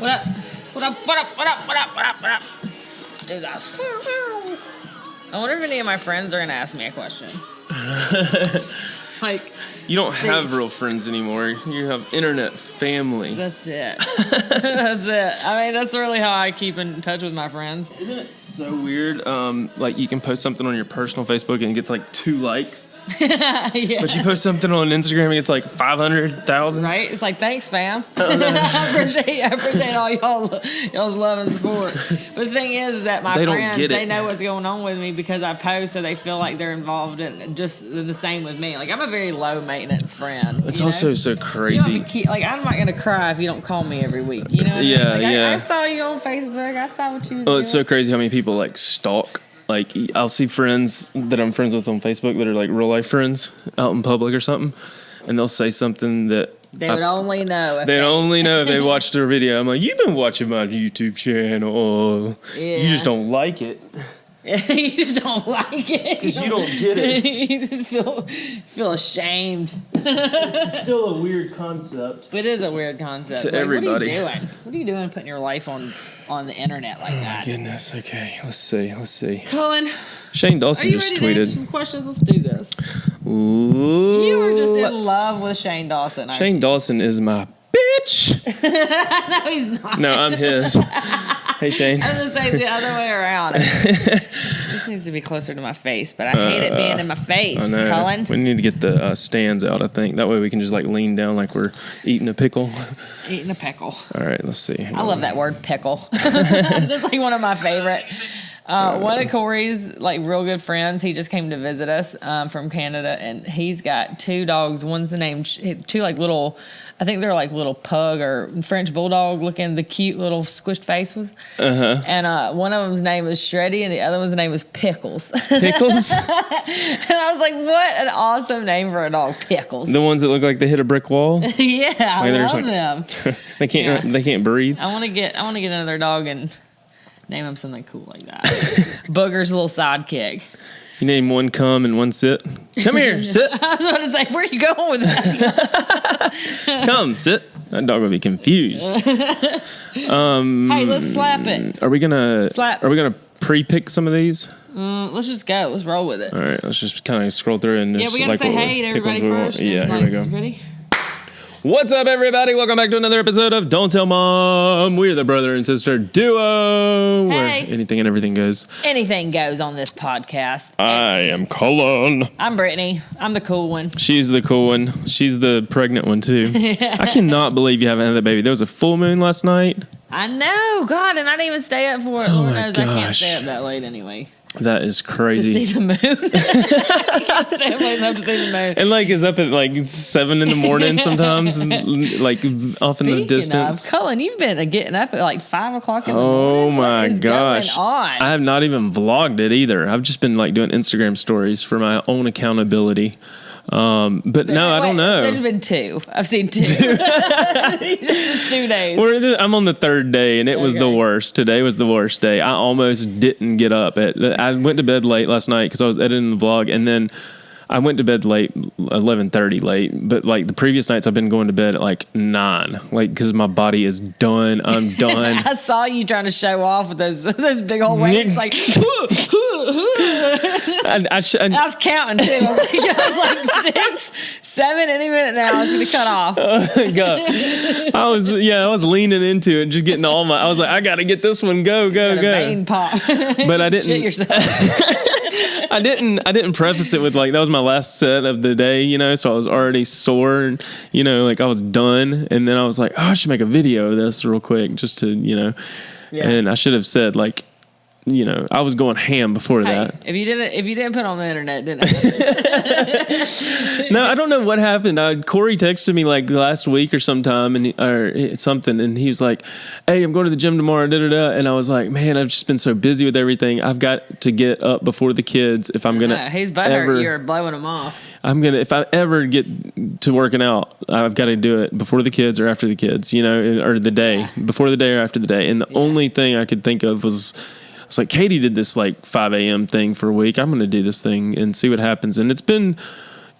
What up? What up? What up? What up? What up? What up? What up? Do this. I wonder if any of my friends are gonna ask me a question. Like, you don't have real friends anymore. You have internet family. That's it. That's it. I mean, that's really how I keep in touch with my friends. Isn't it so weird? Like, you can post something on your personal Facebook and it gets like 2 likes. Yeah. But you post something on Instagram and it's like 500,000. Right? It's like, thanks, fam. I appreciate all y'all's love and support. But the thing is that my friends, they know what's going on with me because I post, so they feel like they're involved in just the same with me. Like, I'm a very low maintenance friend. It's also so crazy. Like, I'm not gonna cry if you don't call me every week. You know what I mean? Like, I saw you on Facebook. I saw what you was doing. It's so crazy how many people like stalk. Like, I'll see friends that I'm friends with on Facebook that are like real life friends out in public or something, and they'll say something that they would only know. They'd only know if they watched their video. I'm like, you've been watching my YouTube channel. Yeah. You just don't like it. You just don't like it. Because you don't get it. You just feel ashamed. It's still a weird concept. It is a weird concept. To everybody. What are you doing? What are you doing putting your life on the internet like that? Oh, my goodness. Okay, let's see. Cullen. Shane Dawson just tweeted. Are you ready to answer some questions? Let's do this. Ooh, you were just in love with Shane Dawson. Shane Dawson is my bitch. No, he's not. No, I'm his. Hey, Shane. I was going to say the other way around. This needs to be closer to my face, but I hate it being in my face, Cullen. We need to get the stands out, I think. That way we can just like lean down like we're eating a pickle. Eating a pickle. All right, let's see. I love that word, pickle. That's like one of my favorite. One of Corey's like real good friends, he just came to visit us from Canada, and he's got 2 dogs. One's named 2 like little, I think they're like little pug or French bulldog looking, the cute little squished face was. And one of them's name is Shreddy, and the other one's name is Pickles. Pickles? And I was like, what an awesome name for a dog, Pickles. The ones that look like they hit a brick wall? Yeah, I love them. They can't breathe. I want to get another dog and name him something cool like that. Booger's little sidekick. You name one come and one sit. Come here, sit. I was about to say, where are you going with that? Come, sit. That dog will be confused. Hey, let's slap it. Are we gonna pre-pick some of these? Let's just go. Let's roll with it. All right, let's just kind of scroll through and we gotta say hey to everybody first. Yeah, here we go. Ready? What's up, everybody? Welcome back to another episode of Don't Tell Mom. We're the brother and sister duo. Hey. Where anything and everything goes. Anything goes on this podcast. I am Cullen. I'm Britany. I'm the cool one. She's the cool one. She's the pregnant one, too. I cannot believe you haven't had that baby. There was a full moon last night. I know. God, and I didn't even stay up for it. Lord knows I can't stay up that late anyway. That is crazy. To see the moon. I can't stay up late enough to see the moon. And like is up at like 7 in the morning sometimes, like off in the distance. Cullen, you've been getting up at like 5 o'clock in the morning. Oh my gosh! I have not even vlogged it either. I've just been like doing Instagram stories for my own accountability. But no, I don't know. There's been 2. I've seen 2. 2 days. I'm on the 3rd day, and it was the worst. Today was the worst day. I almost didn't get up. I went to bed late last night because I was editing the vlog, and then I went to bed late, 11:30 late. But like the previous nights, I've been going to bed at like 9, like because my body is done. I'm done. I saw you trying to show off with those big old weights, like. I was counting too. I was like 6, 7 any minute now. I was going to cut off. Oh God. I was leaning into it and just getting I was like, I got to get this one. Go. Vein pop. But I didn't. Shit yourself. I didn't preface it with like that was my last set of the day, so I was already sore and like I was done, and then I was like, oh, I should make a video of this real quick just to and I should have said like I was going ham before that. If you didn't put it on the internet, didn't it? No, I don't know what happened. Corey texted me like last week or sometime or something, and he was like, "Hey, I'm going to the gym tomorrow." And I was like, "Man, I've just been so busy with everything. I've got to get up before the kids if I'm gonna." He's better. You're blowing him off. If I ever get to working out, I've got to do it before the kids or after the kids, or the day before the day or after the day. And the only thing I could think of was. It's like Katie did this like 5 a.m. thing for a week. I'm going to do this thing and see what happens. And it's been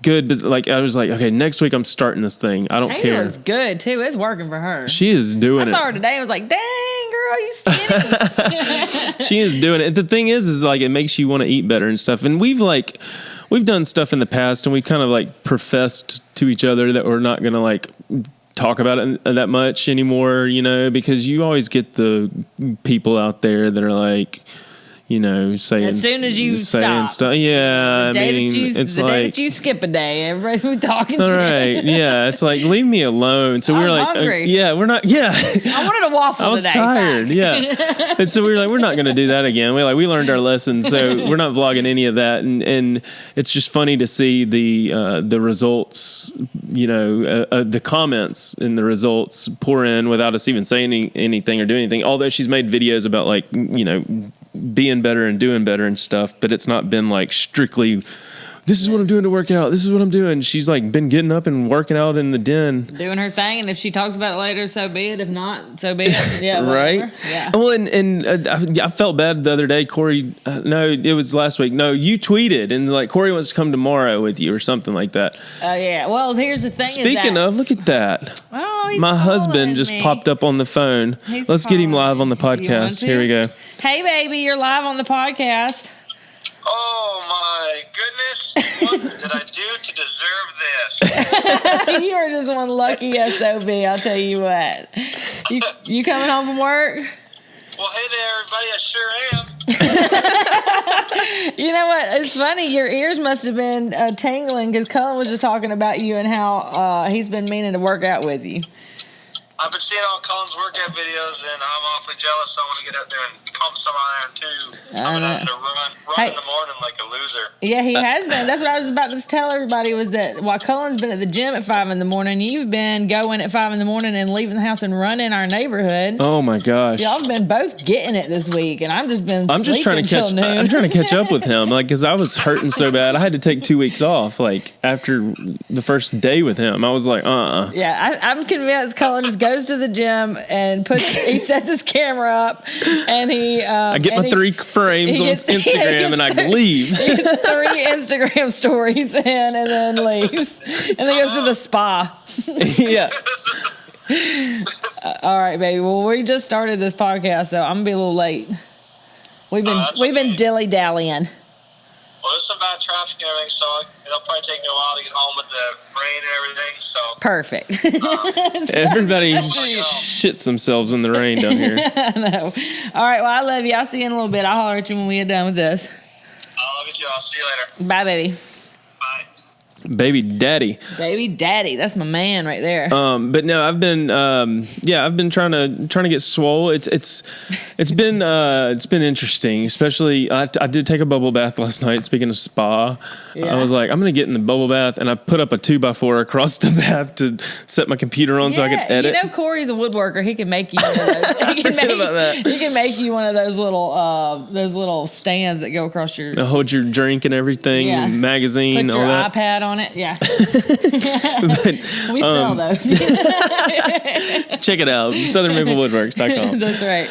good, but like I was like, okay, next week I'm starting this thing. I don't care. Looks good too. It's working for her. She is doing it. I saw her today. I was like, dang, girl, you skinny. She is doing it. The thing is like it makes you want to eat better and stuff. And we've done stuff in the past, and we kind of like professed to each other that we're not going to like talk about it that much anymore, because you always get the people out there that are like, saying as soon as you stop, stuff. Yeah, it's the day that you skip a day, everybody's been talking shit. All right, yeah, it's like leave me alone. So we were like, hungry. we're not. Yeah, I wanted a waffle. I was today. tired. Yeah, and so we were like, we're not going to do that again. We learned our lesson, so we're not vlogging any of that. And it's just funny to see the results. The comments and the results pour in without us even saying anything or doing anything. Although she's made videos about like being better and doing better and stuff, but it's not been like strictly this is what I'm doing to work out, this is what I'm doing. She's like been getting up and working out in the den, doing her thing, and if she talks about it later, so be it. If not, so be it. Yeah, right. Yeah. Well, and I felt bad the other day, Corey. No, it was last week. No, you tweeted and like Corey wants to come tomorrow with you or something like that. Oh yeah. Well, here's the thing. Speaking of, look at that. Oh, my husband just popped up on the phone. Let's get him live on the podcast. Here we go. Hey, baby, you're live on the podcast. Oh my goodness, what did I do to deserve this? You are just one lucky SOB, I'll tell you what. You coming home from work? Well, hey there, everybody, I sure am. You know what? It's funny, your ears must have been tingling because Cullen was just talking about you and how he's been meaning to work out with you. I've been seeing all Cullen's workout videos, and I'm awfully jealous. So I want to get out there and pump some iron too. I've been having to run in the morning like a loser. Yeah, he has been. That's what I was about to tell everybody was that while Cullen's been at the gym at 5 a.m, you've been going at 5 a.m. and leaving the house and running our neighborhood. Oh my gosh! So y'all have been both getting it this week, and I've just been. I'm just trying to catch. Noon. I'm trying to catch up with him, like because I was hurting so bad. I had to take 2 weeks off, like after the first day with him. I was like, Yeah, I'm convinced Cullen just goes to the gym and he sets his camera up, and I get my 3 frames on Instagram and I leave. He gets 3 Instagram stories in and then leaves, and then goes to the spa. Yeah. All right, baby. Well, we just started this podcast, so I'm gonna be a little late. We've been dilly dallying. Well, there's some bad traffic and everything, so it'll probably take me a while to get home with the rain and everything. So perfect. Everybody shits themselves in the rain down here. I know. All right. Well, I love you. I'll see you in a little bit. I'll holler at you when we get done with this. I love you too. I'll see you later. Bye, baby. Bye. Baby daddy, that's my man right there. But no, I've been trying to get swole. It's been interesting, especially I did take a bubble bath last night. Speaking of spa, I was like, I'm gonna get in the bubble bath, and I put up a 2x4 across the bath to set my computer on so I could edit. Corey's a woodworker. He can make you one of those. He can make you one of those little stands that go across your. Hold your drink and everything, magazine, put your all that. iPad on it, yeah. We sell those. Check it out, southernmaplewoodworks.com. That's right.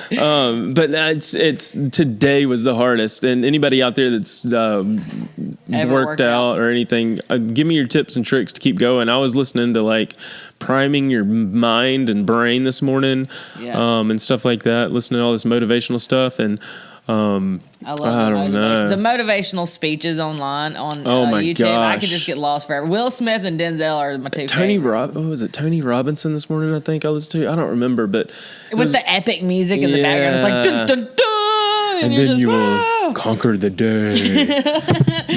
But it's today was the hardest, and anybody out there that's worked out or anything, give me your tips and tricks to keep going. I was listening to like priming your mind and brain this morning, and stuff like that, listening to all this motivational stuff, and I love the motivational speeches online on YouTube. Gosh. I could just get lost forever. Will Smith and Denzel are my two favorites. What was it? Tony Robinson this morning, I think I listened to. I don't remember, but with the epic music in the background, it's like dun dun dun, and then you will conquer the day.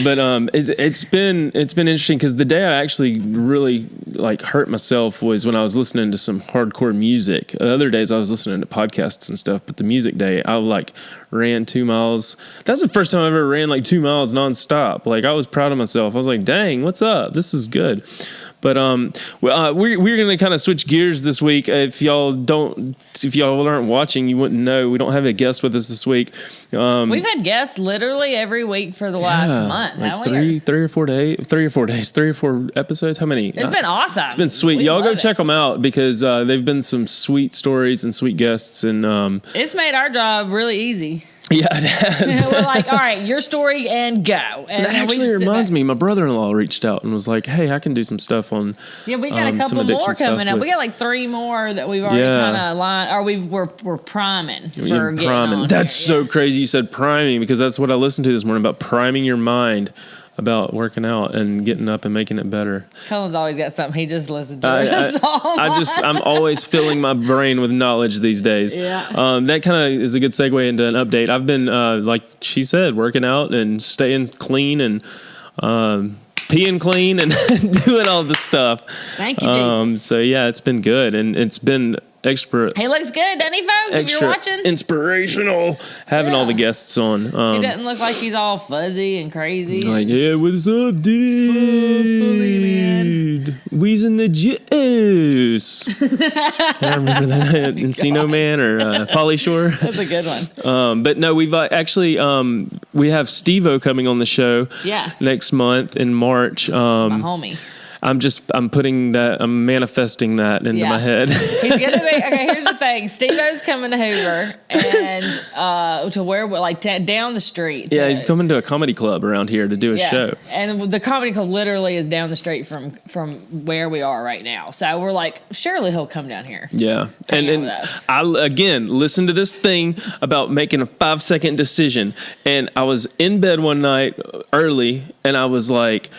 But it's been interesting because the day I actually really like hurt myself was when I was listening to some hardcore music. The other days I was listening to podcasts and stuff, but the music day I like ran 2 miles. That's the first time I ever ran like 2 miles nonstop. Like I was proud of myself. I was like, dang, what's up? This is good. But we're going to kind of switch gears this week. If y'all aren't watching, you wouldn't know. We don't have a guest with us this week. We've had guests literally every week for the last month. Like three or four episodes. How many? It's been awesome. It's been sweet. Y'all go check them out because they've been some sweet stories and sweet guests, and it's made our job really easy. Yeah, it has. We're like, all right, your story and go. And that actually reminds me, my brother-in-law reached out and was like, hey, I can do some stuff on Yeah, we got a couple more coming up. We got like 3 more that we've already kind of lined, or we're priming for getting on. That's so crazy you said priming, because that's what I listened to this morning about priming your mind about working out and getting up and making it better. Cullen's always got something. He just listened to it. I'm always filling my brain with knowledge these days. Yeah. That kind of is a good segue into an update. I've been, like she said, working out and staying clean and peeing clean and doing all the stuff. Thank you, Jesus. So yeah, it's been good, and it's been extra. He looks good, doesn't he, folks? If you're watching, inspirational having all the guests on. He doesn't look like he's all fuzzy and crazy. Like, yeah, what's up, dude? We's in the juice. I remember that Encino Man or Pauly Shore. That's a good one. But no, we've actually we have Steve-O coming on the show. Yeah. Next month in March. My homie. I'm manifesting that into my head. He's gonna be okay. Here's the thing: Steve-O's coming to Hoover and to where we're like down the street. Yeah, he's coming to a comedy club around here to do a show. And the comedy club literally is down the street from where we are right now. So we're like, surely he'll come down here. Yeah, and I again listened to this thing about making a 5-second decision, and I was in bed one night early, and I was like,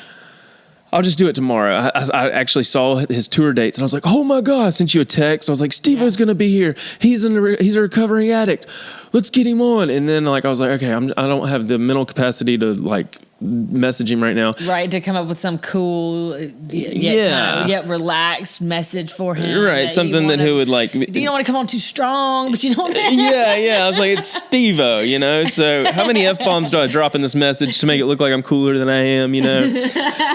I'll just do it tomorrow. I actually saw his tour dates, and I was like, oh my God, I sent you a text. I was like, Steve-O's going to be here. He's a recovering addict. Let's get him on. And then I was like, okay, I don't have the mental capacity to message him right now. Right, to come up with some cool, yet relaxed message for him. Right, something that he would like. You don't want to come on too strong, but you don't. Yeah. I was like, it's Steve-O, So how many F-bombs do I drop in this message to make it look like I'm cooler than I am,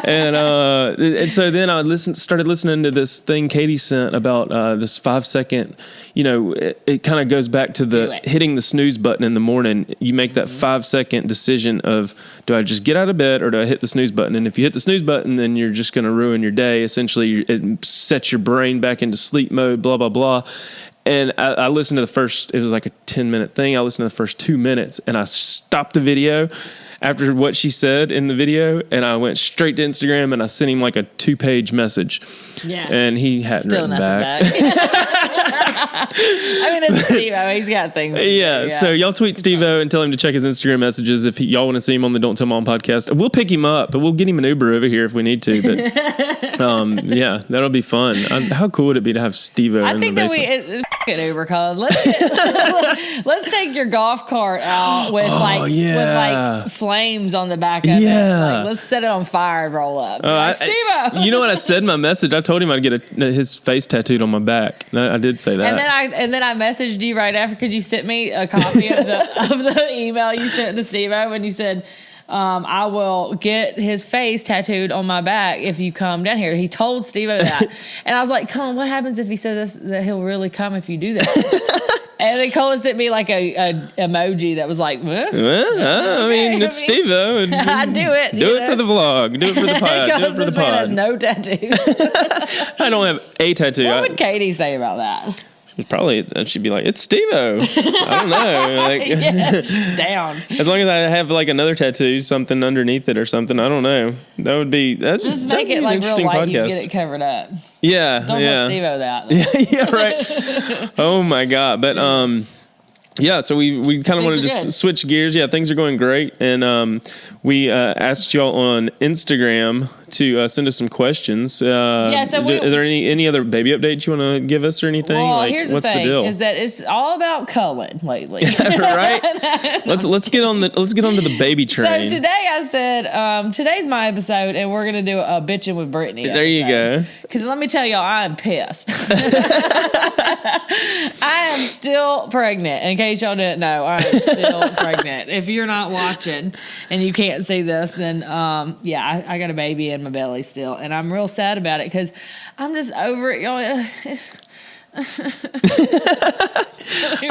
And so then I started listening to this thing Katie sent about this 5-second. It kind of goes back to hitting the snooze button in the morning. You make that 5-second decision of, do I just get out of bed or do I hit the snooze button? And if you hit the snooze button, then you're just going to ruin your day. Essentially, it sets your brain back into sleep mode, blah, blah, blah. And I listened to it was like a 10-minute thing. I listened to the first 2 minutes and I stopped the video after what she said in the video, and I went straight to Instagram and I sent him like a 2-page message. Yeah. And he hadn't written back. I mean, it's Steve-O. He's got things. Yeah. So y'all tweet Steve-O and tell him to check his Instagram messages if y'all want to see him on the Don't Tell Mom podcast. We'll pick him up, but we'll get him an Uber over here if we need to. But yeah, that'll be fun. How cool would it be to have Steve-O in the basement? I think that we Uber call. Let's take your golf cart out with with flames on the back of it. Let's set it on fire and roll up. Steve-O. You know what I said in my message? I told him I'd get his face tattooed on my back. I did say that. And then I messaged you right after because you sent me a copy of the email you sent to Steve-O and you said, I will get his face tattooed on my back if you come down here. He told Steve-O that. And I was like, Cullen, what happens if he says that he'll really come if you do that? And then Cullen sent me like a emoji that was like, well, I mean, it's Steve-O. I'd do it. Do it for the vlog. Do it for the pod. Do it for the pod. Man has no tattoos. I don't have a tattoo. What would Katie say about that? She'd be like, it's Steve-O. I don't know. Down. As long as I have like another tattoo, something underneath it or something. I don't know. That's just make it like real light. You get it covered up. Yeah. Don't tell Steve-O that. Yeah, right. Oh my God. But yeah, so we kind of wanted to switch gears. Yeah, things are going great. And we asked y'all on Instagram to send us some questions. So are there any other baby updates you want to give us or anything? Well, here's what's the thing, the deal? Is that it's all about Cullen lately. Right? let's get onto the baby train. So today I said, today's my episode, and we're gonna do a bitching with Britany. There you go. Because let me tell y'all, I am pissed. I am still pregnant. In case y'all didn't know, I am still pregnant. If you're not watching and you can't see this, then I got a baby in my belly still, and I'm real sad about it because I'm just over it, y'all.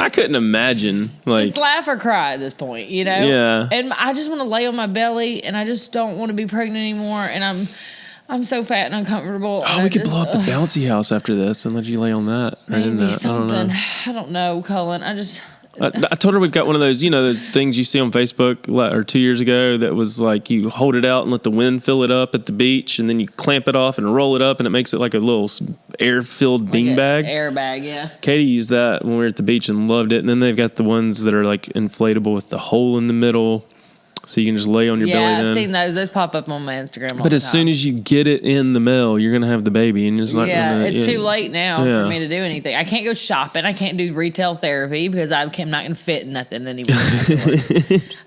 I couldn't imagine it's laugh or cry at this point, Yeah. And I just want to lay on my belly, and I just don't want to be pregnant anymore, and I'm so fat and uncomfortable. Oh, we could blow up the bouncy house after this and let you lay on that. Maybe something. I don't know, Cullen. I told her we've got one of those, those things you see on Facebook or 2 years ago that was like you hold it out and let the wind fill it up at the beach, and then you clamp it off and roll it up, and it makes it like a little air-filled beanbag. Air bag, yeah. Katie used that when we were at the beach and loved it. And then they've got the ones that are like inflatable with the hole in the middle, so you can just lay on your belly. Yeah, I've seen those. Those pop up on my Instagram. But as soon as you get it in the mail, you're gonna have the baby, and it's not. Yeah, it's too late now for me to do anything. I can't go shopping. I can't do retail therapy because I'm not gonna fit nothing anymore.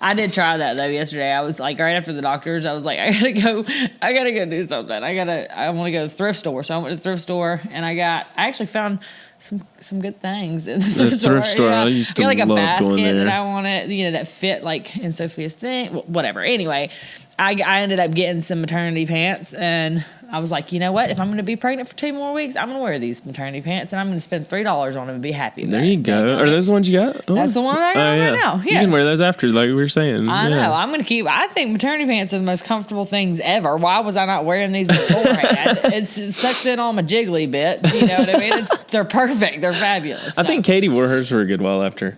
I did try that though yesterday. I was like, right after the doctors, I was like, I gotta go do something. I want to go to the thrift store. So I went to the thrift store, and I actually found some good things in the thrift store. Yeah. I used to like a love basket going there. that I wanted, that fit like in Sophia's thing, whatever. Anyway, I ended up getting some maternity pants, and I was like, you know what? If I'm going to be pregnant for 2 more weeks, I'm going to wear these maternity pants, and I'm going to spend $3 on them and be happy. There you go. Are those the ones you got? Oh. That's the one I got right now. Yes. You can wear those after, like we were saying. I know. I'm going to keep. I think maternity pants are the most comfortable things ever. Why was I not wearing these beforehand? It sucks in on my jiggly bit. You know what I mean? They're perfect. They're fabulous. I think Katie wore hers for a good while after.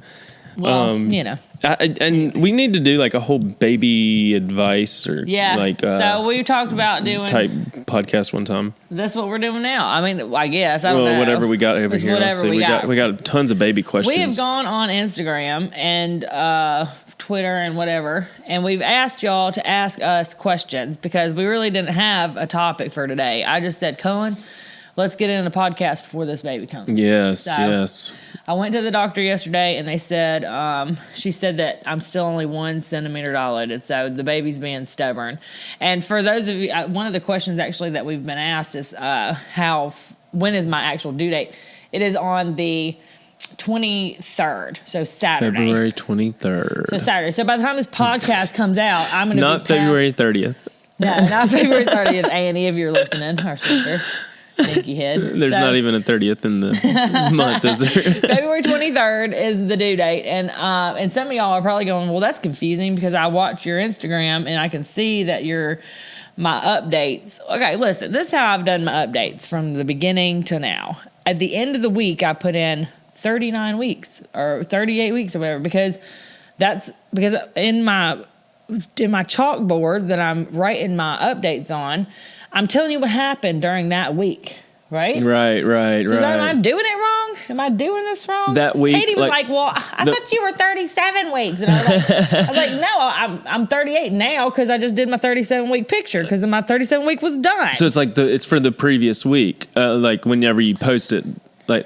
Well, and we need to do like a whole baby advice or so we talked about doing type podcast one time. That's what we're doing now. I mean, I guess I don't know. Whatever we got over here. Whatever we got tons of baby questions. We have gone on Instagram and Twitter and whatever, and we've asked y'all to ask us questions because we really didn't have a topic for today. I just said, Cullen, let's get in a podcast before this baby comes. Yes. I went to the doctor yesterday, and they said, she said that I'm still only 1 centimeter dilated, so the baby's being stubborn. And for those of you, one of the questions actually that we've been asked is when is my actual due date? It is on the 23rd, so Saturday. February 23rd. So Saturday. So by the time this podcast comes out, I'm going to not February 30th. No, not February 30th, Annie, if you're listening, our sister. Stinky head. There's not even a 30th in the month, is there? February 23rd is the due date. And some of y'all are probably going, well, that's confusing because I watch your Instagram and I can see that my updates. Okay, listen, this is how I've done my updates from the beginning to now. At the end of the week, I put in 39 weeks or 38 weeks or whatever because in my chalkboard that I'm writing my updates on, I'm telling you what happened during that week, right? Right. Am I doing it wrong? Am I doing this wrong? That week, Katie was like, "Well, I thought you were 37 weeks," and I was like, "No, I'm 38 now because I just did my 37-week picture because my 37-week was done." So it's like it's for the previous week, like whenever you post it, like.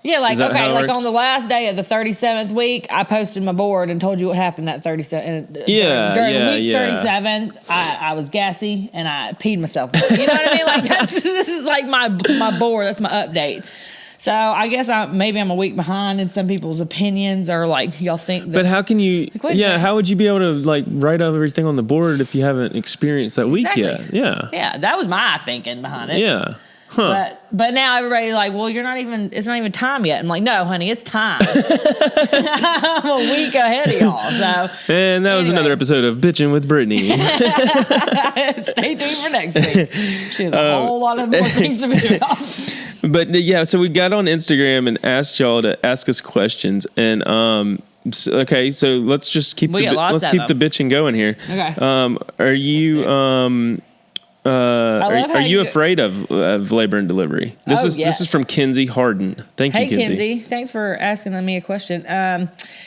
Yeah, like on the last day of the 37th week, I posted my board and told you what happened that 37. During week 37, I was gassy and I peed myself. You know what I mean? Like this is like my board. That's my update. So I guess maybe I'm a week behind in some people's opinions, or like y'all think. That, but how can you? How would you be able to like write out everything on the board if you haven't experienced that week yet? Yeah, that was my thinking behind it. Yeah. Huh. But now everybody's like, well, it's not even time yet. I'm like, no, honey, it's time. I'm a week ahead of y'all. So, and that was another episode of Bitchin' with Britany. Stay tuned for next week. She has a whole lot of more things to be about. But yeah, so we got on Instagram and asked y'all to ask us questions, and okay, so let's just keep the bitching going here. Okay. Are you are you afraid of labor and delivery? This is from Kinsey Harden. Thank you, Kinsey. Kinsey. Thanks for asking me a question.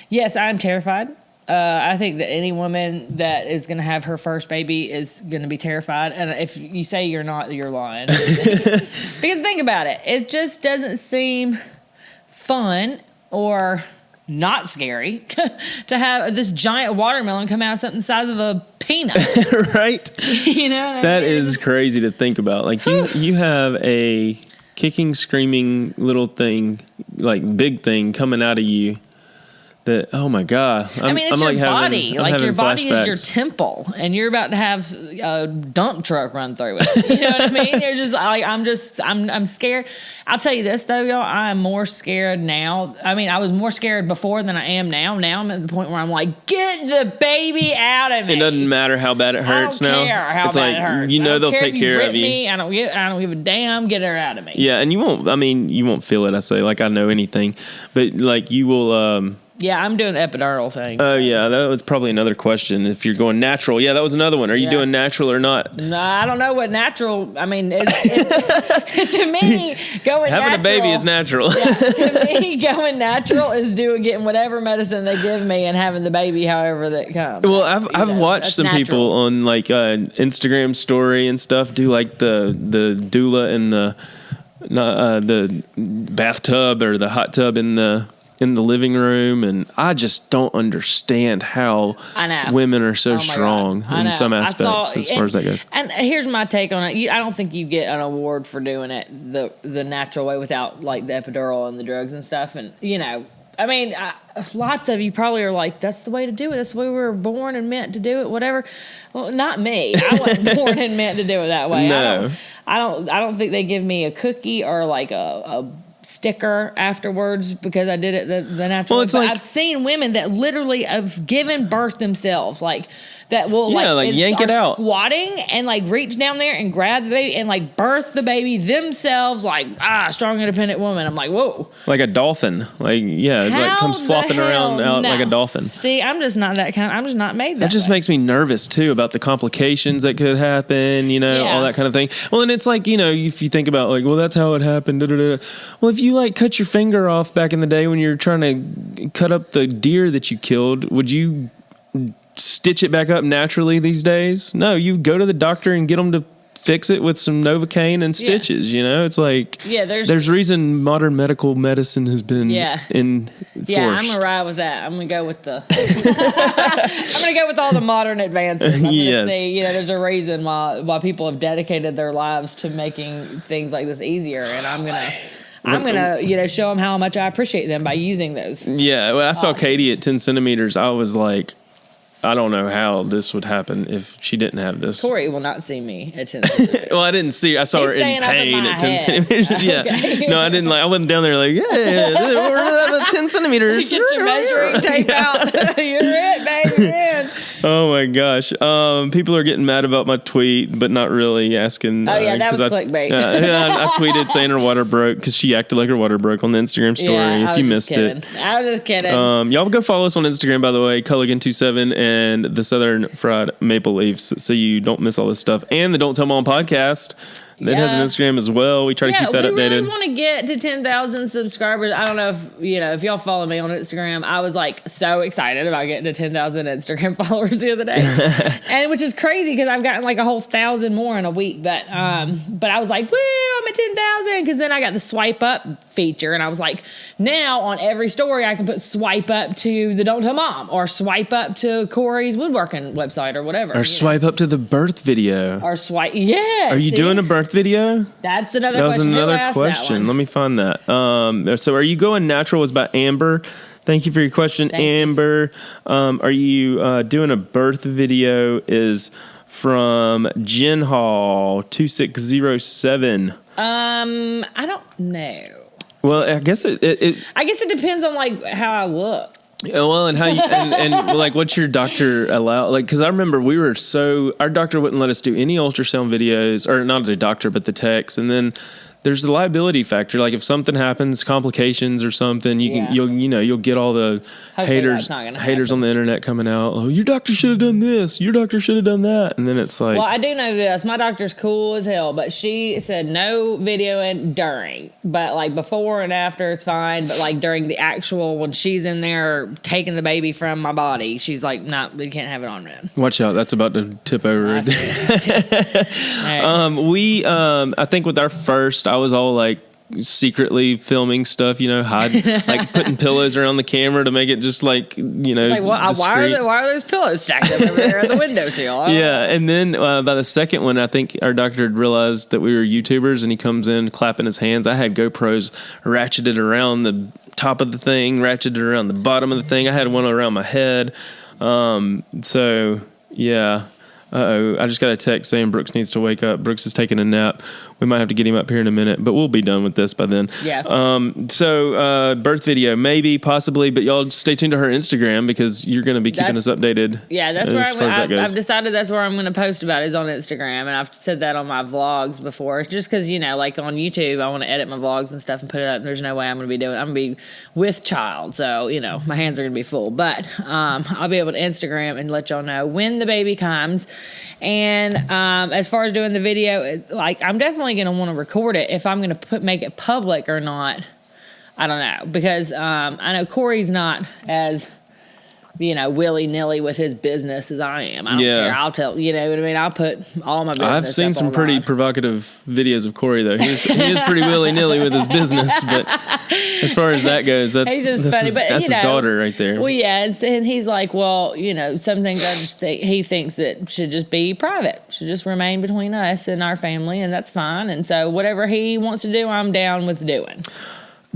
Yes, I'm terrified. I think that any woman that is going to have her first baby is going to be terrified. And if you say you're not, you're lying. Because think about it. It just doesn't seem fun or not scary to have this giant watermelon come out of something the size of a peanut. Right? You know? That is crazy to think about. Like you have a kicking, screaming little thing, like big thing coming out of you. That, oh my God. It's your body. Your body is your temple, and you're about to have a dump truck run through it. You know what I mean? You're just like, I'm scared. I'll tell you this though, y'all, I am more scared now. I mean, I was more scared before than I am now. Now I'm at the point where I'm like, get the baby out of me. It doesn't matter how bad it hurts now. I don't care how bad it hurts. You know they'll take care of you. Me, I don't give a damn. Get her out of me. Yeah, and you won't feel it. I say, like I know anything, but like you will. Yeah, I'm doing the epidural thing. Oh, yeah. That was probably another question. If you're going natural. Yeah, that was another one. Are you doing natural or not? No, I don't know what natural... I mean, it's to me, going Having natural... a baby is natural. To me, going natural is getting whatever medicine they give me and having the baby however that comes. Well, I've watched some people on like Instagram story and stuff do like the doula in the bathtub or the hot tub in the living room, and I just don't understand how women are so strong in some aspects as far as that goes. And here's my take on it. I don't think you get an award for doing it the natural way without like the epidural and the drugs and stuff. And I mean, lots of you probably are like, that's the way to do it. That's the way we were born and meant to do it, whatever. Well, not me. I wasn't born and meant to do it that way. No. I don't think they give me a cookie or like a sticker afterwards because I did it the natural way. But I've seen women that literally have given birth themselves, like that will yank it out, squatting and like reach down there and grab the baby and like birth the baby themselves, like strong independent woman. I'm like, whoa, like a dolphin, like like comes flopping around out like a dolphin. See, I'm just not that kind. I'm just not made that. That just makes me nervous too about the complications that could happen. All that kind of thing. Well, and it's like if you think about like, well, that's how it happened. Well, if you like cut your finger off back in the day when you're trying to cut up the deer that you killed, would you stitch it back up naturally these days? No, you go to the doctor and get them to fix it with some Novocaine and stitches. It's like there's reason modern medical medicine has been enforced. Yeah, I'm gonna ride with that. I'm gonna go with I'm gonna go with all the modern advances. I'm gonna say, there's a reason why people have dedicated their lives to making things like this easier, and I'm gonna show them how much I appreciate them by using those. Yeah, when I saw Katie at 10 centimeters, I was like, I don't know how this would happen if she didn't have this. Corey will not see me at 10 centimeters. Well, I didn't see her. I saw her in pain at 10 centimeters. Yeah. Okay. No, I didn't I wasn't down there like, we're at 10 centimeters. You get your measuring tape out. You're it, baby. You're in. Oh, my gosh. People are getting mad about my tweet, but not really asking. Oh, yeah, that was clickbait. I tweeted saying her water broke because she acted like her water broke on the Instagram story. If you missed it. I was just kidding. Y'all go follow us on Instagram, by the way, Culligan27 and the Southern Fried Maple Leafs, so you don't miss all this stuff. And the Don't Tell Mom podcast. It has an Instagram as well. We try to keep that updated. We really want to get to 10,000 subscribers. I don't know if y'all follow me on Instagram. I was like so excited about getting to 10,000 Instagram followers the other day, and which is crazy because I've gotten like a whole 1,000 more in a week. But I was like, woo, I'm at 10,000 because then I got the swipe up feature, and I was like, now on every story I can put swipe up to the Don't Tell Mom or swipe up to Corey's woodworking website or whatever, or swipe up to the birth video, or swipe. Yeah. Are you doing a birth video? That's another question. That was another question. Let me find that. So are you going natural? Was by Amber. Thank you for your question, Amber. Are you doing a birth video? Is from Jen Hall 2607. I don't know. Well, I guess it depends on like how I look. Well, and how you, and like, what's your doctor allow? Like, because I remember our doctor wouldn't let us do any ultrasound videos, or not the doctor, but the techs. And then there's the liability factor. Like, if something happens, complications or something, you'll get all the haters on the internet coming out. Oh, your doctor should have done this. Your doctor should have done that. And then it's like, well, I do know this. My doctor's cool as hell, but she said no videoing during, but like before and after it's fine. But like during the actual, when she's in there taking the baby from my body, she's like, no, we can't have it on, man. Watch out. That's about to tip over. Right. I think with our first, I was all like secretly filming stuff, like putting pillows around the camera to make it just like, like, why are those pillows stacked up over there on the windowsill? Yeah, and then by the second one, I think our doctor had realized that we were YouTubers, and he comes in clapping his hands. I had GoPros ratcheted around the top of the thing, ratcheted around the bottom of the thing. I had one around my head. So yeah. I just got a text saying Brooks needs to wake up. Brooks is taking a nap. We might have to get him up here in a minute, but we'll be done with this by then. Yeah. So birth video, maybe, possibly, but y'all stay tuned to her Instagram because you're going to be keeping us updated. Yeah, that's where I've decided that's where I'm going to post about is on Instagram, and I've said that on my vlogs before. Just because, like on YouTube, I want to edit my vlogs and stuff and put it up. There's no way I'm going to be doing it. I'm going to be with child, so, my hands are going to be full. But I'll be able to Instagram and let y'all know when the baby comes. And as far as doing the video, I'm definitely going to want to record it. If I'm going to make it public or not, I don't know. Because I know Corey's not as, willy-nilly with his business as I am. I don't care. I'll tell, you know what I mean? I'll put all my business I've seen some pretty provocative videos of Corey, though. He is pretty willy-nilly with his business, but as far as that goes, that's funny. That's his daughter right there. Well, yeah, and he's like, well, some things he thinks that should just be private, should just remain between us and our family, and that's fine. And so whatever he wants to do, I'm down with doing.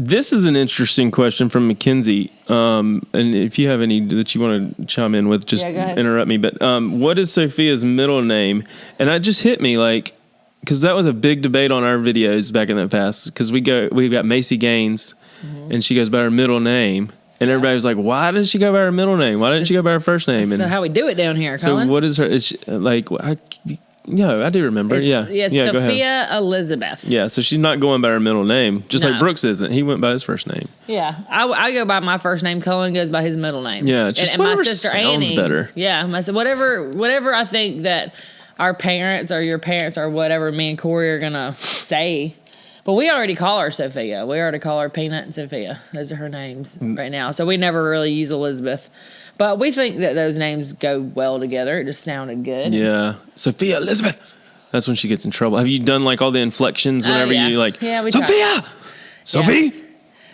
This is an interesting question from Mackenzie. And if you have any that you want to chime in with, just interrupt me. But what is Sophia's middle name? And that just hit me, because that was a big debate on our videos back in the past. Because we've got Macy Gaines, and she goes by her middle name. And everybody was like, why did she go by her middle name? Why didn't she go by her first name? That's how we do it down here, Cullen. So what is her, yeah, I do remember. Yeah, Sophia Elizabeth. Yeah, so she's not going by her middle name, just like Brooks isn't. He went by his first name. Yeah, I go by my first name. Cullen goes by his middle name. Yeah, just and whatever my sister sounds Annie, better. Yeah, whatever I think that our parents or your parents or whatever me and Corey are gonna say. But we already call her Sophia. We already call her Peanut and Sophia. Those are her names right now. So we never really use Elizabeth. But we think that those names go well together. It just sounded good. Yeah, Sophia Elizabeth. That's when she gets in trouble. Have you done all the inflections whenever you we Sophia? Sophie? Yeah.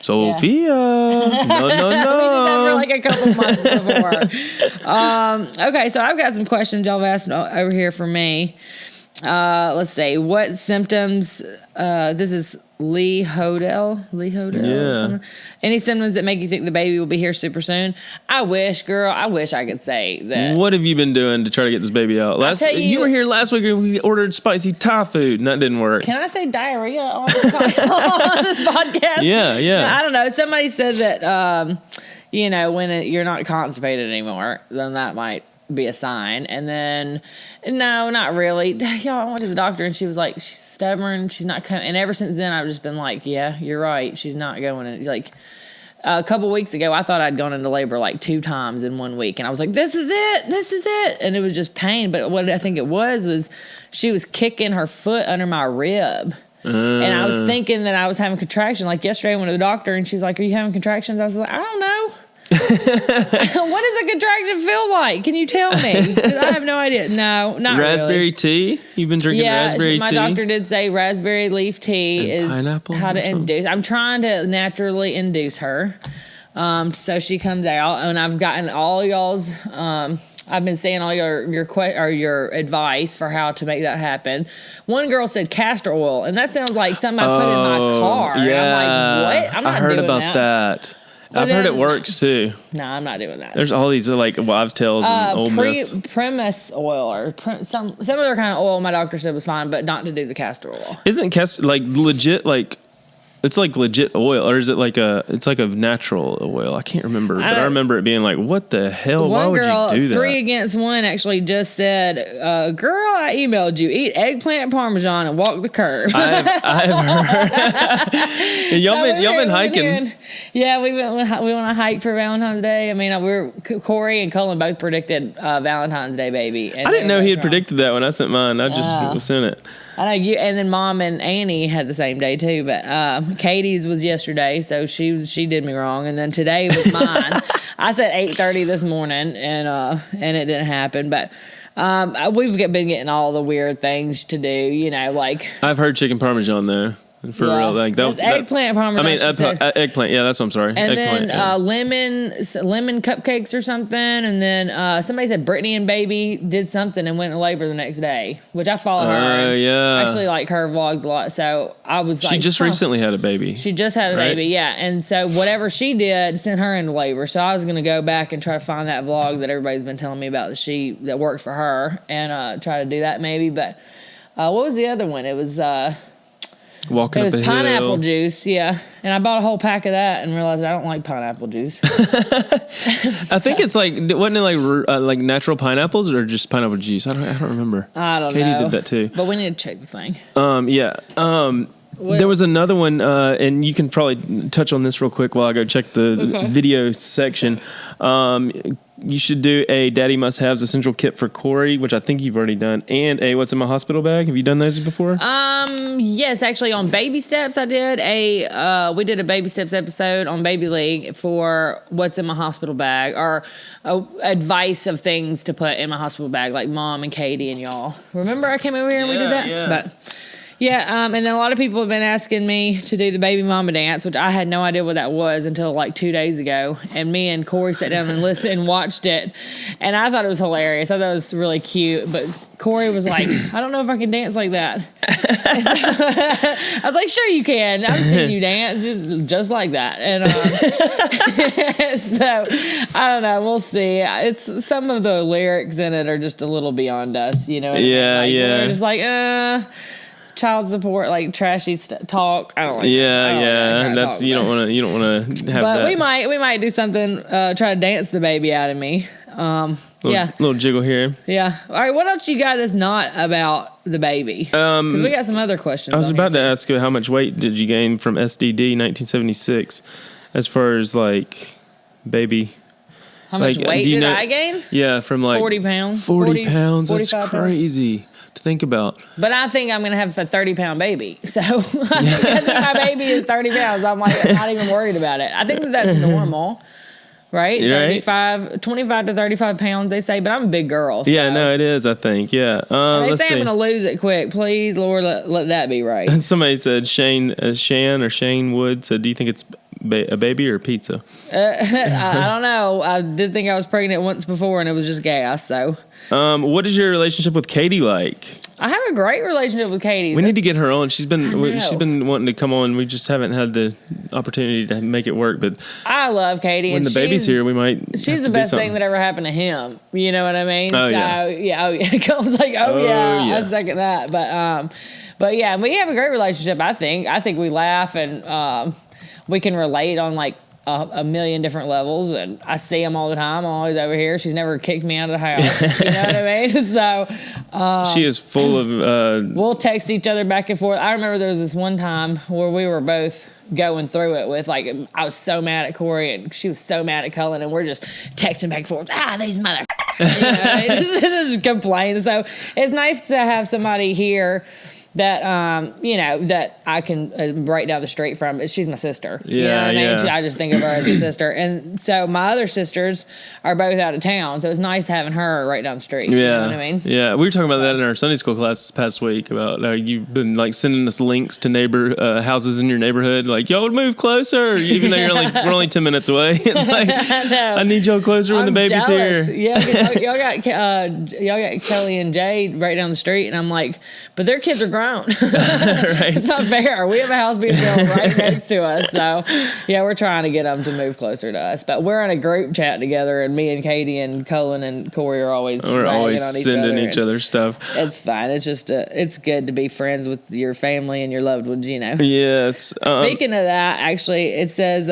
Sophia. No. We did that for a couple months before. Okay, so I've got some questions y'all have asked over here for me. Let's see. What symptoms, this is Lee Hodel. Yeah. Any symptoms that make you think the baby will be here super soon? I wish I could say that. What have you been doing to try to get this baby out? You were here last week and we ordered spicy Thai food and that didn't work. Can I say diarrhea on this podcast? Yeah. I don't know. Somebody said that, when you're not constipated anymore, then that might be a sign. And then no, not really. Y'all, I went to the doctor and she was like, she's stubborn, she's not coming. And ever since then I've just been like, yeah, you're right, she's not going in. A couple weeks ago I thought I'd gone into labor 2 times in 1 week, and I was like, this is it, and it was just pain. But what I think it was she was kicking her foot under my rib. And I was thinking that I was having contractions. Yesterday I went to the doctor and she's like, are you having contractions? I was like, I don't know. What does a contraction feel like? Can you tell me? 'Cause I have no idea. No, not raspberry really. tea? You've been drinking raspberry tea? My doctor did say raspberry leaf tea and is pineapples how to induce. I'm trying to naturally induce her. So she comes out, and I've gotten all y'all's. I've been seeing all your advice for how to make that happen. One girl said castor oil, and that sounds like something I put in my car. Yeah. And I'm like, what? I'm not doing that. I heard about that. I've heard it works too. No, I'm not doing that. There's all these wives' tales and old myths. Premise oil or some other kind of oil. My doctor said was fine, but not to do the castor oil. Isn't castor legit? It's legit oil, or is it it's like a natural oil? I can't remember, but I remember it being what the hell? Why would you do that? 3 Against 1 actually just said, girl, I emailed you, eat eggplant parmesan and walk the curb. I've heard. y'all been hiking. Yeah, we went on a hike for Valentine's Day. I mean, Corey and Cullen both predicted Valentine's Day baby. And I didn't know he had predicted that when I sent mine. I just sent it. I know you, and then Mom and Annie had the same day too. But Katie's was yesterday, so she did me wrong. And then today was mine. I said 8:30 this morning, and it didn't happen. But we've been getting all the weird things to do. I've heard chicken parmesan though. For real. Like that was eggplant parmesan. Eggplant. Yeah, that's what I'm sorry. And eggplant, then lemon cupcakes or something. And then somebody said Britany and baby did something and went into labor the next day, which I follow her. I actually like her vlogs a lot. So I was like, she just recently had a baby. She just had a baby, yeah. And so whatever she did sent her into labor. So I was going to go back and try to find that vlog that everybody's been telling me about that worked for her and try to do that maybe. But what was the other one? It was walking up a hill. Pineapple juice, yeah. And I bought a whole pack of that and realized I don't like pineapple juice. I think it's like, wasn't it like natural pineapples or just pineapple juice? I don't remember. I don't know. Katie did that too. But we need to check the thing. Yeah. There was another one, and you can probably touch on this real quick while I go check the video section. You should do a Daddy Must Haves essential kit for Corey, which I think you've already done, and a What's in My Hospital bag. Have you done those before? Yes, actually on Baby Steps I did we did a Baby Steps episode on Baby League for What's in My Hospital bag, or advice of things to put in my hospital bag, like Mom and Katie and y'all. Remember I came over here and we did that? Yeah. But yeah, and then a lot of people have been asking me to do the baby mama dance, which I had no idea what that was until like 2 days ago. And me and Corey sat down and listened and watched it. And I thought it was hilarious. I thought it was really cute. But Corey was like, I don't know if I can dance like that. So, I was like, sure you can. I've seen you dance just like that. And so, I don't know. We'll see. It's some of the lyrics in it are just a little beyond us, you know? Yeah, like, yeah. We're just like, child support, like trashy talk. I don't like. That's you don't want to have but that. we might do something. Try to dance the baby out of me. Little jiggle here. Yeah. All right. What else you got that's not about the baby? Because we got some other questions. I was about to ask you, how much weight did you gain from SDD 1976, as far as like baby. How much weight did I gain? Yeah, from like 40 pounds. 40 pounds. That's 45 crazy. Pounds. To think about. But I think I'm going to have a 30-pound baby. So I think my baby is 30 pounds. I'm like not even worried about it. I think that's normal, right? 25 to 35 pounds, they say. But I'm a big girl. So. Yeah, no, it is, I think. Yeah. They say I'm going to lose it quick. Please, Lord, let that be right. Somebody said, Shane Wood said, do you think it's a baby or pizza? I don't know. I did think I was pregnant once before, and it was just gas, so... what is your relationship with Katie like? I have a great relationship with Katie. We need to get her on. She's been wanting to come on. We just haven't had the opportunity to make it work. But I love Katie. When the baby's here, we might. She's the best thing that ever happened to him. You know what I mean? Oh, yeah. Cole's like, I second that. But yeah, we have a great relationship. I think we laugh and we can relate on like a million different levels, and I see them all the time. I'm always over here. She's never kicked me out of the house. You know what I mean? So she is full of. We'll text each other back and forth. I remember there was this one time where we were both going through it with like I was so mad at Corey and she was so mad at Cullen, and we're just texting back and forth. These mother, just complaining. So it's nice to have somebody here that that I can right down the street from. She's my sister. You know what I mean? I just think of her as a sister. And so my other sisters are both out of town, so it's nice having her right down the street. You know what I mean? Yeah, we were talking about that in our Sunday school class this past week about you've been like sending us links to neighbor houses in your neighborhood, like y'all would move closer, even though we're only 10 minutes away. Like, I need y'all closer when the baby's jealous. here. Yeah, y'all got Kelly and Jade right down the street, and I'm like, but their kids are grown. Right. It's not fair. We have a house being built right next to us, so yeah, we're trying to get them to move closer to us. But we're in a group chat together, and me and Katie and Cullen and Corey are always sending each other stuff. It's fine. It's just it's good to be friends with your family and your loved ones. You know. Yes. Speaking of that, actually, it says.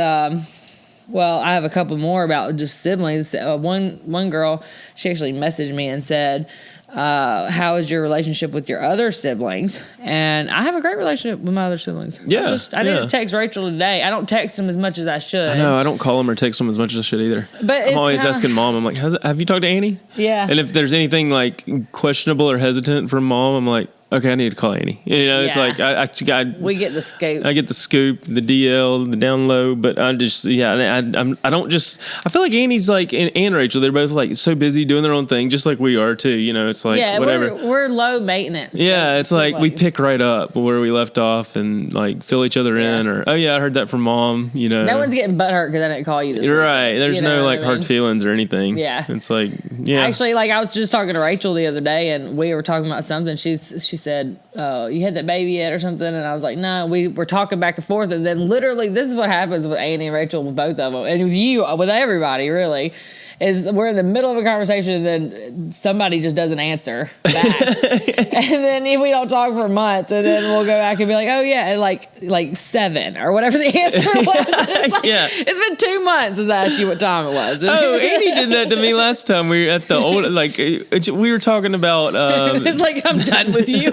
Well, I have a couple more about just siblings. One girl, she actually messaged me and said, how is your relationship with your other siblings? And I have a great relationship with my other siblings. Yeah. I need to text Rachel today. I don't text them as much as I should. I know. I don't call them or text them as much as I should either. But I'm always asking Mom. I'm like, have you talked to Annie? Yeah. And if there's anything like questionable or hesitant from Mom, I'm like, okay, I need to call Annie. It's like we get the scoop. I get the scoop, the DL, the down low, but I just I don't just. I feel like Annie's like and Rachel. They're both like so busy doing their own thing, just like we are too. It's like whatever. We're low maintenance. Yeah, it's like we pick right up where we left off and like fill each other in. Or I heard that from Mom. No one's getting butthurt because I didn't call you this week. Right. There's no like hard feelings or anything. Yeah. It's like Actually, like I was just talking to Rachel the other day, and we were talking about something. She said, "You had that baby yet or something?" And I was like, "No." We were talking back and forth, and then literally, this is what happens with Annie and Rachel, with both of them, and with you, with everybody, really. Is we're in the middle of a conversation and then somebody just doesn't answer back. And then we don't talk for months, and then we'll go back and be like, oh yeah, like 7 or whatever the answer was. It's been 2 months since I asked you what time it was. Oh, Annie did that to me last time. We were at the old, we were talking about it's like, I'm done with you.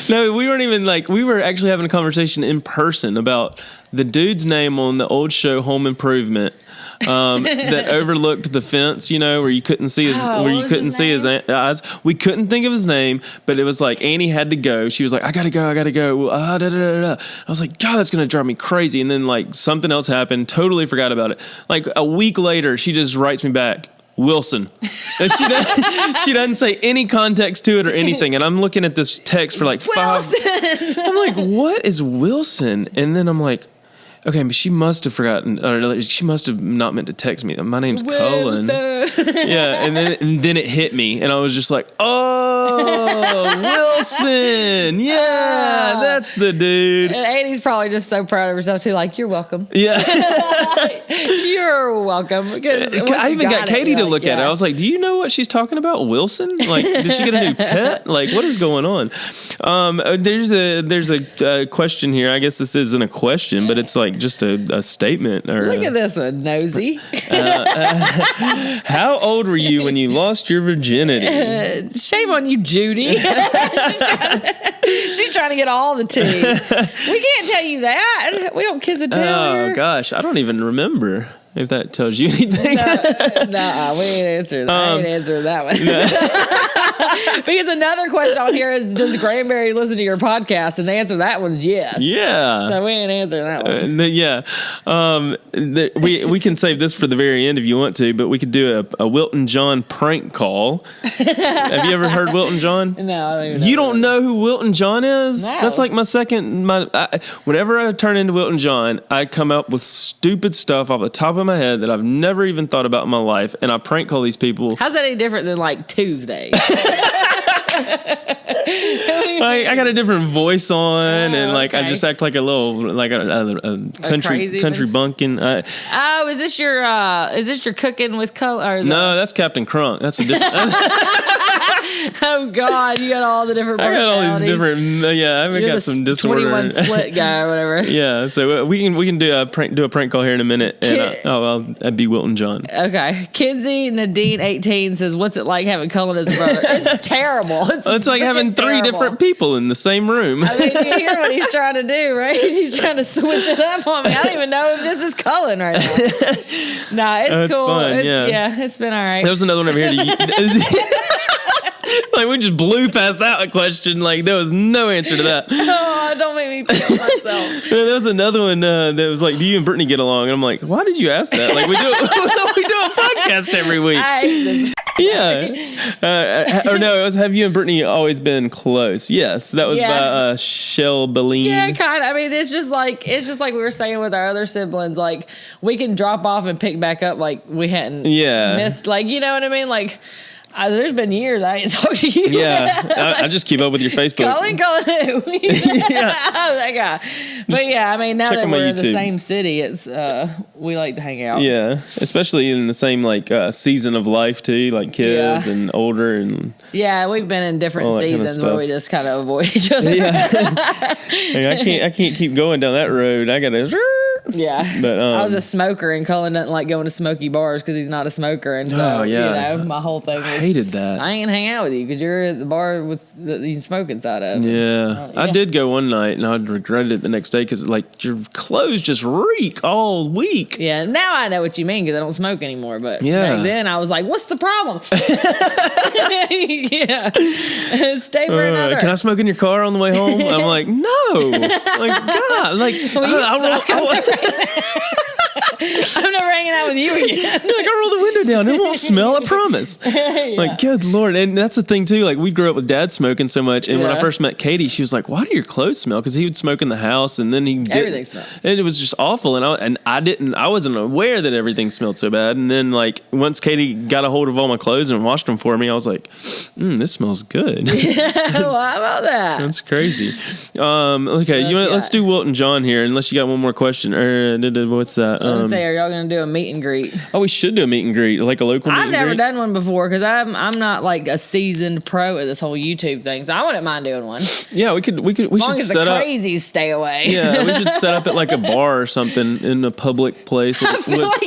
No, we weren't even we were actually having a conversation in person about the dude's name on the old show Home Improvement. That overlooked the fence, where you couldn't see his his eyes. We couldn't think of his name, but it was like Annie had to go. She was like, I gotta go. I was like, God, that's gonna drive me crazy. And then something else happened. Totally forgot about it. Like a week later, she just writes me back, Wilson. And she doesn't say any context to it or anything. And I'm looking at this text for like Wilson. 5. I'm like, what is Wilson? And then I'm like, okay, but she must have forgotten, or she must have not meant to text me. My name's Cullen. Yeah, and then it hit me, and I was just like, oh, Wilson. Yeah, that's the dude. And Annie's probably just so proud of herself, too. Like, you're welcome. Yeah. You're welcome. I even got Katie to look at it. I was like, do you know what she's talking about, Wilson? Like, did she get a new pet? Like, what is going on? There's a question here. I guess this isn't a question, but it's like just a statement. Or look at this one, nosy. How old were you when you lost your virginity? Shame on you, Judy. She's trying to get all the tea. We can't tell you that. We don't kiss and tell her. Oh, gosh. I don't even remember. If that tells you anything. No, we ain't answering that. I ain't answering that one. No. Because another question on here is, does Granberry listen to your podcast? And the answer to that one's yes. Yeah. So we ain't answering that one. We can save this for the very end if you want to, but we could do a Wilton John prank call. Have you ever heard Wilton John? No, I don't even know. You don't know who Wilton John is? No. That's like whenever I turn into Wilton John, I come up with stupid stuff off the top of my head that I've never even thought about in my life, and I prank call these people. How's that any different than like Tuesday? I got a different voice on, and I just act like a little country bumpkin. Is this your cooking with color? No, that's Captain Crunk. That's a different. Oh God, you got all the different. I got all these different. I've got some disorder. 21 split guy or whatever. Yeah, so we can do a prank call here in a minute, and I'd be Wilton John. Okay, Kinsey Nadine 18 says, "What's it like having Cullen as a brother?" It's terrible. It's like having 3 different people in the same room. I mean, you hear what he's trying to do, right? He's trying to switch it up on me. I don't even know if this is Cullen right now. It's cool. Fun, it's been all right. There was another one over here. We just blew past that question. There was no answer to that. Oh, don't make me feel myself. There was another one that was like, do you and Britany get along? And I'm like, why did you ask that? We do a podcast every week. I hate this. Yeah. Or no, it was, have you and Britany always been close? Yes. That was by Shell Beline. Yeah, kind of. I mean, it's just like we were saying with our other siblings. We can drop off and pick back up we hadn't missed. You know what I mean? There's been years I ain't talked to you. Yeah, I just keep up with your Facebook. Cullen who? Oh, that guy. But yeah, I mean, now that we're in the same city, it's we like to hang out. Yeah, especially in the same season of life too, kids and older and. Yeah, we've been in different seasons where we just kind of avoid each other. Yeah, I can't keep going down that road. I gotta. Yeah. But I was a smoker, and Cullen doesn't like going to smoky bars because he's not a smoker. And so, my whole thing was, I hated that. I ain't hang out with you because you're at the bar that you smoke inside of. Yeah. I did go one night, and I regretted it the next day because, like, your clothes just reek all week. Yeah, now I know what you mean because I don't smoke anymore. But back then, I was like, what's the problem? Yeah. Stay for another. Can I smoke in your car on the way home? I'm like, no. Like, God. Like, I'm never hanging out with you again. I roll the window down. It won't smell, I promise. Yeah. Like, good Lord. And that's the thing, too. Like, we grew up with Dad smoking so much. And when I first met Katie, she was like, why do your clothes smell? Because he would smoke in the house, and then everything smelled. And it was just awful. And I wasn't aware that everything smelled so bad. And then, like, once Katie got a hold of all my clothes and washed them for me, I was like, this smells good. Yeah, well, how about that? That's crazy. Okay, let's do Wilt and John here, unless you got one more question. What's that? I was gonna say, are y'all gonna do a meet and greet? Oh, we should do a meet and greet, like a local meet and greet. I've never done one before because I'm not like a seasoned pro at this whole YouTube thing, so I wouldn't mind doing one. Yeah, we should set up. Crazies stay away. Yeah, we should set up at like a bar or something in a public place. I feel like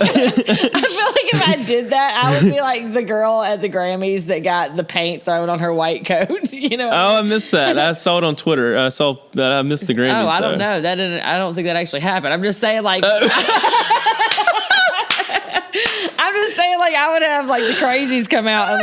if I did that, I would be like the girl at the Grammys that got the paint thrown on her white coat. You know? Oh, I missed that. I saw it on Twitter. I saw that. I missed the Grammys. Oh, I don't know. I don't think that actually happened. I'm just saying, like. I'm just saying, like, I would have like the crazies come out and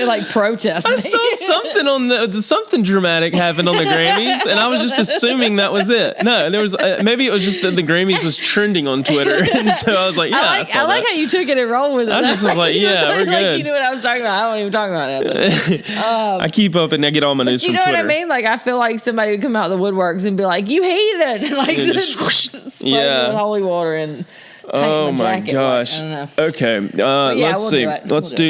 like protest. I saw something something dramatic happened on the Grammys, and I was just assuming that was it. No, there was maybe it was just that the Grammys was trending on Twitter, and so I was like, yeah, I like how you took it and rolled with it. I just was like, yeah, we're good. You knew what I was talking about. I don't even talk about it. I keep up and I get all my news from Twitter. You know what I mean? Like, I feel like somebody would come out of the woodworks and be like, "You heathen!" and like spray with holy water and. Oh my gosh! I don't know. Okay, let's see.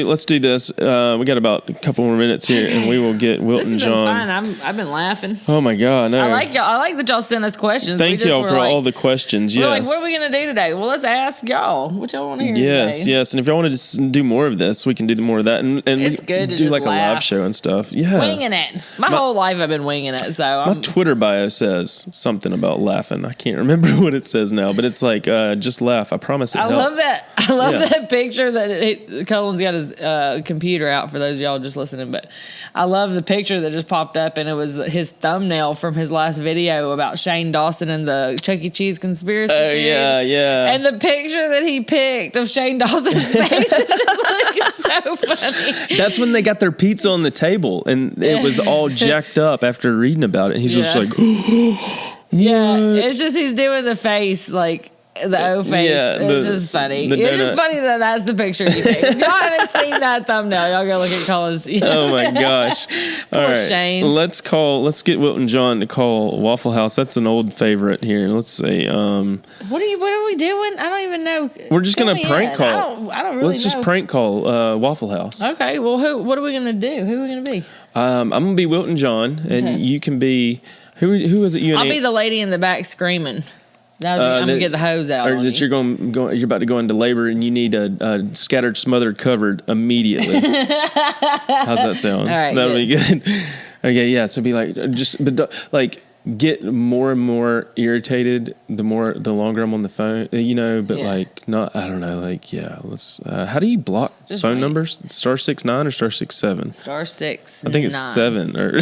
Let's do this. We got about a couple more minutes here, and we will get Wilt and John. This has been fun. I've been laughing. Oh my God! No. I like y'all. I like that y'all sent us questions. Thank y'all for all the questions. Yes. We're like, what are we gonna do today? Well, let's ask y'all. What y'all want to hear? Yes. And if y'all want to do more of this, we can do more of that, and it's good to do just like laugh. a live show and stuff. Yeah, winging it. My whole life I've been winging it. So my Twitter bio says something about laughing. I can't remember what it says now, but it's like just laugh. I promise it helps. I love that picture that Cullen's got his computer out for those of y'all just listening, but I love the picture that just popped up, and it was his thumbnail from his last video about Shane Dawson and the Chuck E. Cheese conspiracy. Oh, yeah. And the picture that he picked of Shane Dawson's face is just like so funny. That's when they got their pizza on the table, and it was all jacked up after reading about it. And he's just like, yeah, it's just he's doing the face like. The O face. Yeah, it's just funny. It's just funny that that's the picture you take. If y'all haven't seen that thumbnail, y'all go look at Cullen's. Oh my gosh! All right, Shane. Let's get Wilt and John to call Waffle House. That's an old favorite here. Let's see. What are we doing? I don't even know. We're just gonna prank call. I don't really know. Let's just prank call Waffle House. Okay. Well, what are we gonna do? Who are we gonna be? I'm gonna be Wilt and John, and you can be who is it? I'll be the lady in the back screaming. I'm gonna get the hose out. Or that you're about to go into labor and you need a scattered, smothered, covered immediately. How's that sound? All right, that'll be good. Okay, yeah. So be like, get more and more irritated the longer I'm on the phone. But like not. I don't know. Like let's. How do you block phone numbers? *69 or *67? *6. I think it's 7 or.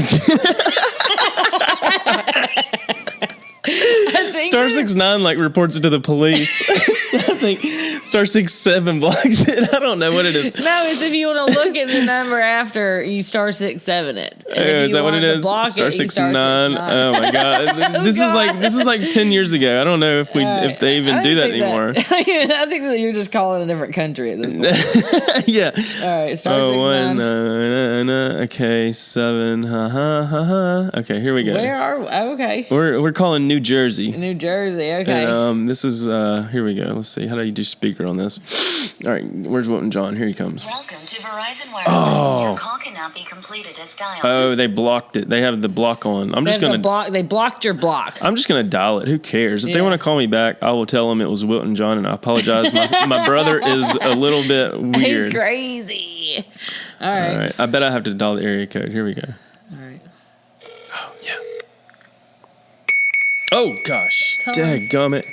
*69 like reports it to the police. I think *67 blocks it. I don't know what it is. No, it's if you want to look at the number after you *67 it. Oh, is that what it is? *69. Oh my God! This is like 10 years ago. I don't know if they even do that anymore. I think that you're just calling a different country at this point. Yeah. All right. *69. Okay. 7. Okay. Here we go. Where are we? Oh, okay. We're calling New Jersey. New Jersey. Okay. And this is here we go. Let's see. How do you do speaker on this? All right. Where's Wilt and John? Here he comes. Welcome to Verizon Wireless. Your call cannot be completed as dialed. Oh, they blocked it. They have the block on. They blocked your block. I'm just gonna dial it. Who cares? If they want to call me back, I will tell them it was Wilt and John, and I apologize. My brother is a little bit weird. He's crazy. All right. I bet I have to dial the area code. Here we go. All right. Oh yeah. Oh gosh. Dadgummit.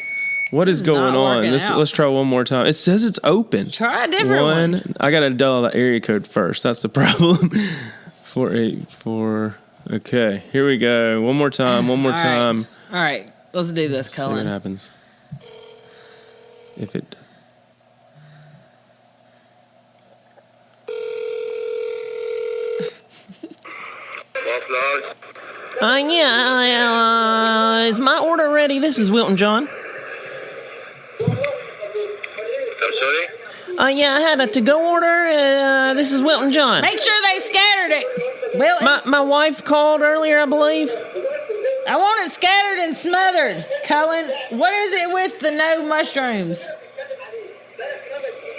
What is going on? Let's try one more time. It says it's open. Try a different one. I got to dial the area code first. That's the problem. 484. Okay, here we go. One more time. All right. Let's do this, Cullen. See what happens. If it... Is my order ready? This is Wilton John. I'm sorry? I had a to-go order. This is Wilton John. Make sure they scattered it. Wilton. My wife called earlier, I believe. I want it scattered and smothered. Cullen, what is it with the no mushrooms?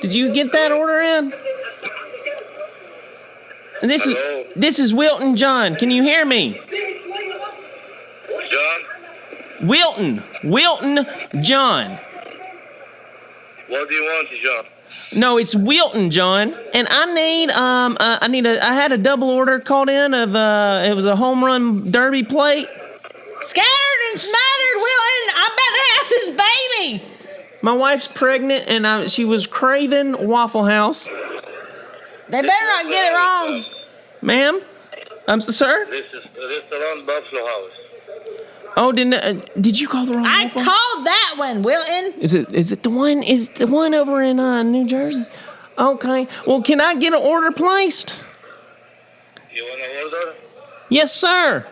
Did you get that order in? This is Wilton John. Can you hear me? John? Wilton John. What do you want, John? No, it's Wilton John, and I had a double order called in of it was a home run derby plate. Scattered and smothered, Wilton. I'm about to have this baby. My wife's pregnant, and she was craving Waffle House. They better not get it wrong. Ma'am? Sir? This is Restaurant Buffalo House. Oh, did you call the wrong one? I called that one, Wilton. Is it the one? Is it the one over in New Jersey? Okay. Well, can I get an order placed? You want an order? Yes, sir.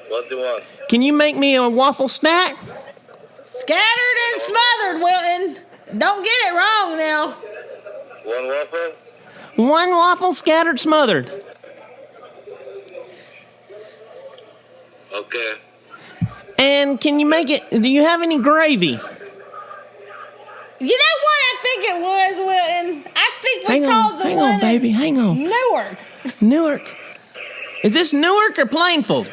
What do you want? Can you make me a waffle snack? Scattered and smothered, Wilton. Don't get it wrong now. One waffle? One waffle scattered smothered. Okay. And can you make it, do you have any gravy? You know what I think it was, Wilton? I think we called the one. Hang on, baby. Hang on. Newark. Is this Newark or Plainfield?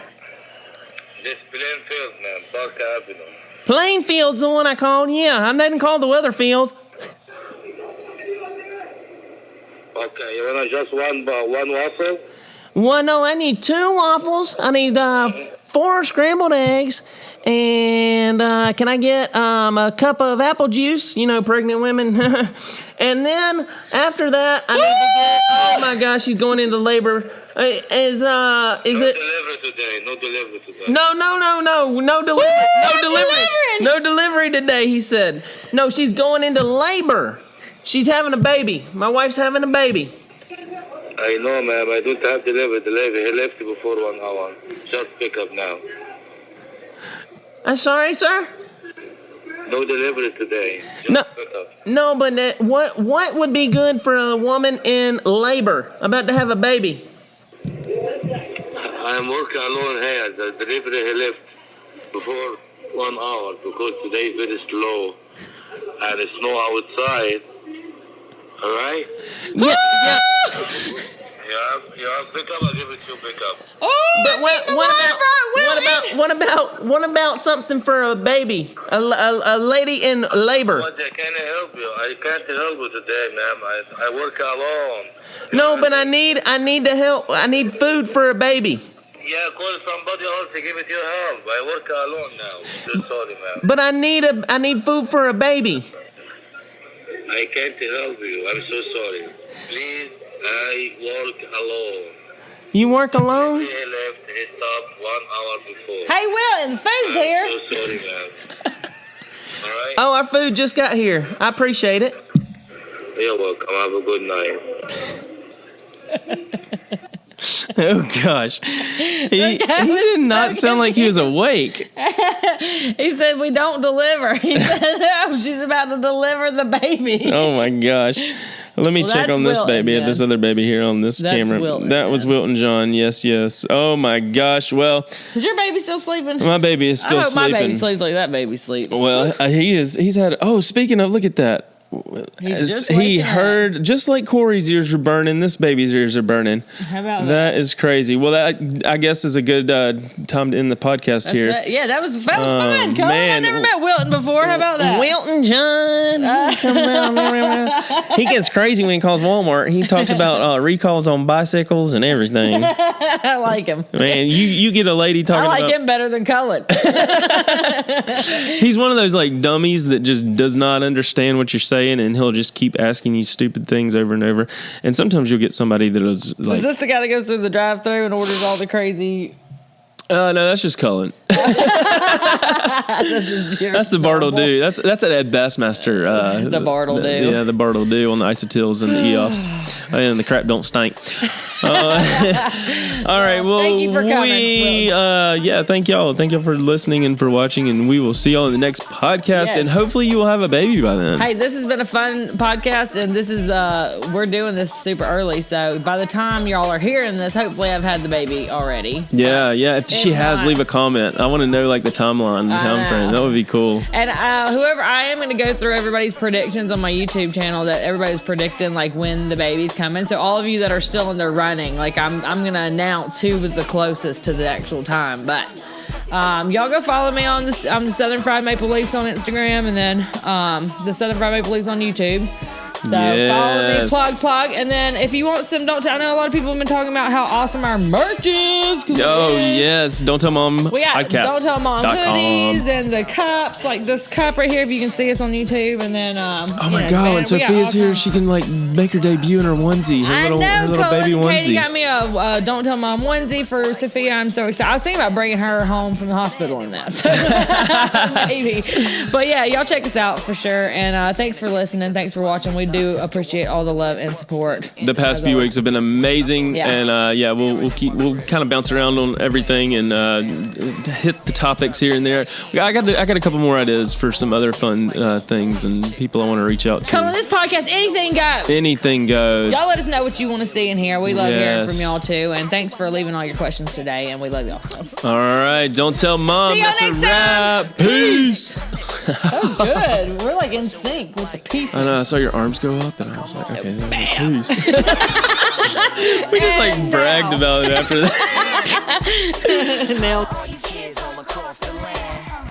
This Plainfield, man. Park Avenue. Plainfield's the one I called. Yeah, I didn't call the Weatherfield. Okay, you want just one waffle? No, I need 2 waffles. I need 4 scrambled eggs. And can I get a cup of apple juice? You know, pregnant women. And then after that, I need to get. Oh my gosh, she's going into labor. Is it? No delivery today. No delivery. No delivery today. He said. No, she's going into labor. She's having a baby. My wife's having a baby. I know, ma'am. I don't have delivery. He left before 1 hour. Just pick up now. I'm sorry, sir? No delivery today. No, but what would be good for a woman in labor about to have a baby? I'm working alone here. The delivery he left before 1 hour because today is very slow and it's snow outside. All right? Yeah. Yeah, pick up. I'll give it to you. Pick up. Oh, but what about something for a baby, a lady in labor? But I can't help you. I can't help you today, ma'am. I work alone. No, but I need to help. I need food for a baby. Yeah, call somebody else to give it your help. I work alone now. I'm sorry, ma'am. But I need food for a baby. I can't help you. I'm so sorry. Please, I work alone. You work alone? He left. He stopped 1 hour before. Hey, Wilton, food's here. I'm so sorry, ma'am. All right? Oh, our food just got here. I appreciate it. You're welcome. Have a good night. Oh, gosh. He did not sound like he was awake. He said, we don't deliver. He said, no, she's about to deliver the baby. Oh, my gosh. Let me check on this Wilton, baby, this other baby here on this camera. Wilton, that was Wilton John. Yes. Oh, my gosh. Well. Is your baby still sleeping? My baby is still sleeping. My baby sleeps like that baby sleeps. Well, he's had. Oh, speaking of, look at that. He's just he waking up. heard, just like Corey's ears were burning, this baby's ears are burning. How about that? That is crazy. Well, that I guess is a good time to end the podcast here. Right. Yeah, that was fun. Cullen, man. I've never met Wilton before. How about that? Wilton John. He comes out. He gets crazy when he calls Walmart. He talks about recalls on bicycles and everything. I like him. Man, you get a lady talking I like about... him better than Cullen. He's one of those like dummies that just does not understand what you're saying, and he'll just keep asking you stupid things over and over. And sometimes you'll get somebody that is like... Is this the guy that goes through the drive-thru and orders all the crazy... No, that's just Cullen. That's just your That's the Bartle normal- do. That's at Ed Bassmaster. The Bartle do. Yeah, the Bartle do on the isotils and the EOFs. And the crap don't stink. All right, well, thank you for coming, thank y'all. Thank y'all for listening and for watching, and we will see y'all in the next podcast, Yes. and hopefully you will have a baby by then. Hey, this has been a fun podcast, and this is we're doing this super early, so by the time y'all are hearing this, hopefully I've had the baby already. Yeah. If she has, not- leave a comment. I want to know like the timeline, the time frame. That would be cool. And whoever, I am going to go through everybody's predictions on my YouTube channel that everybody's predicting like when the baby's coming. So all of you that are still in the running, like I'm going to announce who was the closest to the actual time. But y'all go follow me on the Southern Fried Maple Leafs on Instagram, and then the Southern Fried Maple Leafs on YouTube. So follow me, plug. And then if you want some, I know a lot of people have been talking about how awesome our merch is. Oh, yes. Don't Tell Mom. We got Don't Tell Mom podcast.com. hoodies and the cups, like this cup right here, if you can see us on YouTube. And then, Oh my God! When Sophia's here, she can like make her debut in her onesie, her little baby Cullen and onesie. Katie got me a Don't Tell Mom onesie for Sophia. I'm so excited. I was thinking about bringing her home from the hospital in that. So maybe. But yeah, y'all check us out for sure. And thanks for listening. Thanks for watching. We do appreciate all the love and support. The past few weeks have been amazing, Yeah. and we'll kind of bounce around on everything and hit the topics here and there. I got a couple more ideas for some other fun things and people I want to reach out to. Come on, this podcast, anything goes. Anything goes. Y'all let us know what you want to see in here. We love hearing Yes. from y'all too. And thanks for leaving all your questions today. And we love y'all. All right, Don't Tell Mom. See y'all That's next a wrap. Peace. That was good. We're like in sync with the pieces. I know. I saw your arms go up, and I was like, okay, peace. We just like bragged about it after that. Nailed.